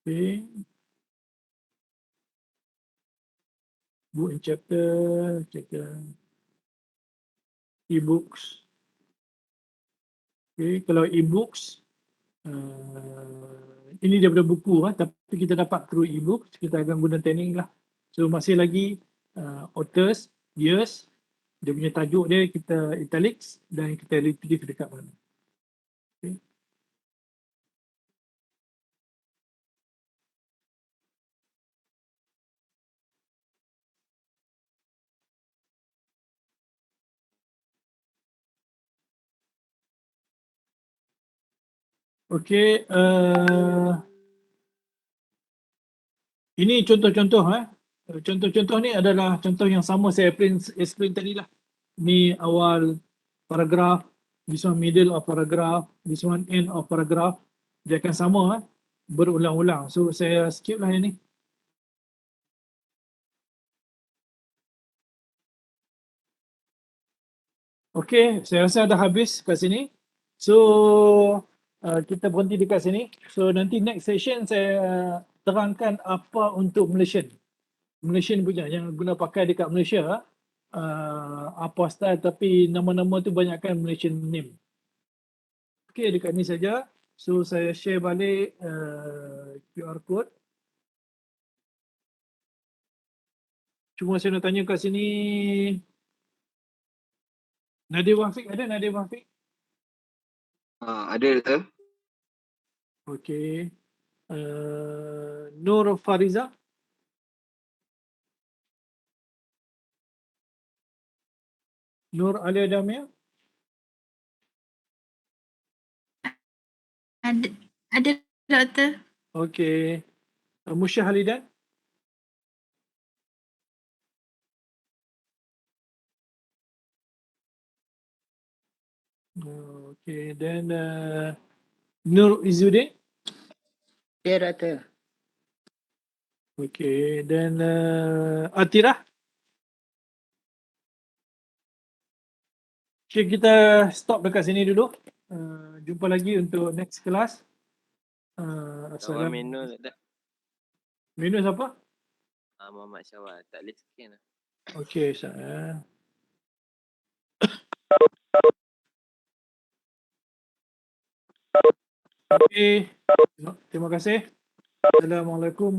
Okay. Book and chapter, e-books. Okay, kalau e-books, ini daripada buku tapi kita dapat through e-books, kita akan guna teknik lah. So masih lagi authors, years, dia punya tajuk dia kita italics dan kita retrieve dekat mana. Okay. Okey, ini contoh-contoh Contoh-contoh ni adalah contoh yang sama saya explain tadi lah. Ni awal paragraf, this one middle of paragraph, this one end of paragraph. Dia akan sama berulang-ulang. So saya skip lah yang ni. Okey, saya rasa dah habis kat sini. So kita berhenti dekat sini. So nanti next session saya terangkan apa untuk Malaysian. Malaysian punya yang guna pakai dekat Malaysia apa style tapi nama-nama tu banyakkan Malaysian name. Okey, dekat ni saja. So saya share balik QR code. Cuma saya nak tanya kat sini, Nadir Wafiq ada? Nadir Wafiq? Ada Doktor. Okey. Nur Fariza? Nur Alia Damia? Ada Doktor. Okey. Musya Halidan? Okey. Then Nur Izzuddin? Ya, Doktor. Okey. Then Atirah? Okay, kita stop dekat sini dulu. Jumpa lagi untuk next class. Kawan menu tak ada. Menu siapa? Muhammad Syawal. Tak boleh scan lah. Okey, saya. Okey. Terima kasih. Assalamualaikum.